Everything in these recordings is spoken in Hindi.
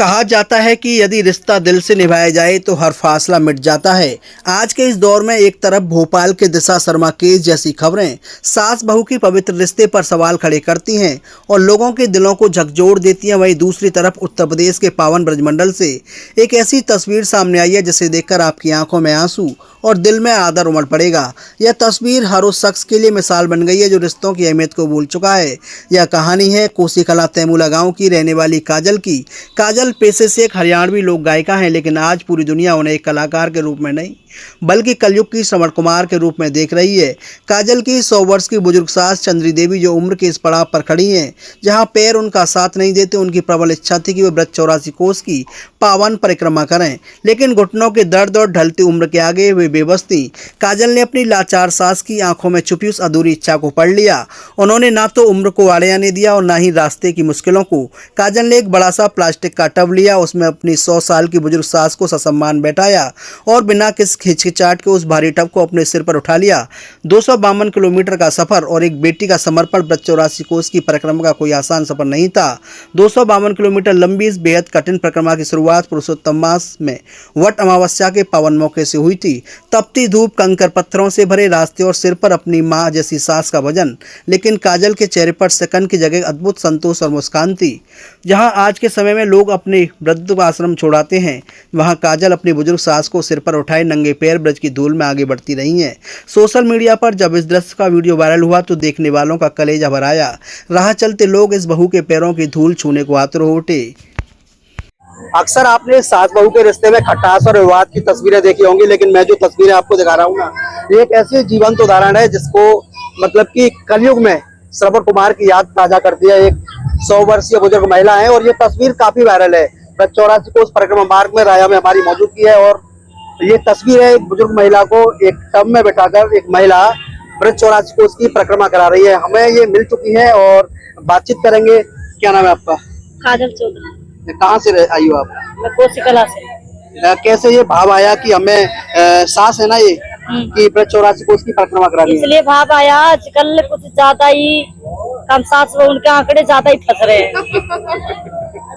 कहा जाता है कि यदि रिश्ता दिल से निभाया जाए तो हर फासला मिट जाता है। आज के इस दौर में एक तरफ भोपाल के दिशा शर्मा केस जैसी खबरें सास बहू की पवित्र रिश्ते पर सवाल खड़े करती हैं और लोगों के दिलों को झकझोर देती हैं, वहीं दूसरी तरफ उत्तर प्रदेश के पावन ब्रजमंडल से एक ऐसी तस्वीर सामने आई है जिसे देखकर आपकी आंखों में आंसू और दिल में आदर उमड़ पड़ेगा। यह तस्वीर हर उस शख्स के लिए मिसाल बन गई है जो रिश्तों की अहमियत को भूल चुका है। यह कहानी है कोसी कला तेमुला गांव की रहने वाली काजल की। काजल पेशे से एक हरियाणवी लोक गायिका हैं, लेकिन आज पूरी दुनिया उन्हें एक कलाकार के रूप में नहीं बल्कि कलयुग की श्रवण कुमार के रूप में देख रही है। काजल की 100 वर्ष की बुजुर्ग सास चंद्री देवी जो उम्र के इस पड़ाव पर खड़ी हैं जहां पैर उनका साथ नहीं देते, उनकी प्रबल इच्छा थी कि वे ब्रज 84 कोस की पावन परिक्रमा करें, लेकिन घुटनों के दर्द और ढलती उम्र के आगे वे बेबस थी। काजल ने अपनी लाचार सास की आंखों में छुपी उस अधूरी इच्छा को पढ़ लिया। उन्होंने ना तो उम्र को आड़े आने दिया और ना ही रास्ते की मुश्किलों को। काजल ने एक बड़ा सा प्लास्टिक का टब लिया, उसमें अपनी 100 साल की बुजुर्ग सास को ससम्मान बैठाया और बिना किस हिचकिचाहट के उस भारी टब को अपने सिर पर उठा लिया। 252 किलोमीटर का सफर और एक बेटी का समर्पण ब्रज 84 कोस की परिक्रमा का कोई आसान सफर नहीं था। 252 किलोमीटर लंबी इस बेहद कठिन परिक्रमा की शुरुआत पुरुषोत्तम मास में वट अमावस्या के पावन मौके से हुई थी। तपती धूप, कंकर पत्थरों से भरे रास्ते और सिर पर अपनी माँ जैसी सास का वजन, लेकिन काजल के चेहरे पर सेकंड की जगह अद्भुत संतोष और मुस्कान थी। जहां आज के समय में लोग अपने वृद्ध आश्रम छोड़ाते हैं, वहां काजल अपनी बुजुर्ग सास को सिर पर उठाए नंगे पैर ब्रज की धूल में आगे बढ़ती रही हैं। सोशल मीडिया पर जब इस दृश्य का वीडियो वायरल हुआ तो देखने वालों का कलेजा भर आया। राह चलते लोग इस बहू के पैरों की धूल छूने को आतुर हो उठे। अक्सर आपने सास बहू के रिश्ते में खटास और विवाद की तस्वीरें देखी होंगी, लेकिन मैं जो तस्वीरें आपको दिखा रहा हूँ ना, ये एक ऐसी जीवंत उदाहरण है जिसको मतलब कि कलयुग में श्रवण कुमार की याद ताजा करती है। एक 100 वर्षीय बुजुर्ग महिला है और ये तस्वीर काफी वायरल है। ब्रज 84 कोस परिक्रमा मार्ग में राया में हमारी मौजूदगी है और ये तस्वीर है एक बुजुर्ग महिला को एक टब में बिठाकर एक महिला ब्रज 84 कोस की परिक्रमा करा रही है। हमें ये मिल चुकी है और बातचीत करेंगे। क्या नाम है आपका? काजल चौधरी। कहाँ से आई हो आप? मैं कोसी कला से। कैसे ये भाव आया कि हमें सास है ना ये कि ब्रज 84 कोस की परिक्रमा करा रही है? इसलिए भाव आया, आजकल कुछ ज्यादा ही कम सास वो उनके आंकड़े ज्यादा ही फंस रहे हैं।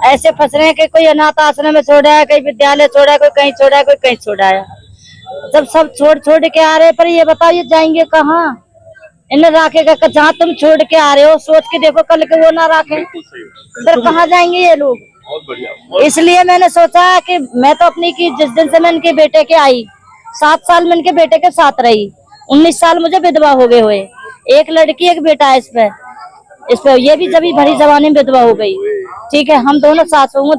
ऐसे फंस रहे हैं कि कोई अनाथ आश्रम में छोड़ा है, कोई विद्यालय छोड़ा है, कोई कहीं छोड़ा है, कोई कहीं छोड़ा है। जब सब छोड़ के आ रहे हैं, पर ये बताइए जाएंगे कहाँ? इन्हें राखेगा जहाँ तुम छोड़ के आ रहे हो, सोच के देखो कल के वो ना राखे, फिर कहाँ जाएंगे ये लोग? इसलिए मैंने सोचा कि मैं तो अपनी की जिस दिन से मैं इनके बेटे के आई 7 साल में इनके बेटे के साथ रही, 19 साल मुझे विधवा हो गए हुए। एक लड़की एक बेटा है इस पे ये भी जब भरी जवानी में विधवा हो गई। ठीक है, हम दोनों सास बहू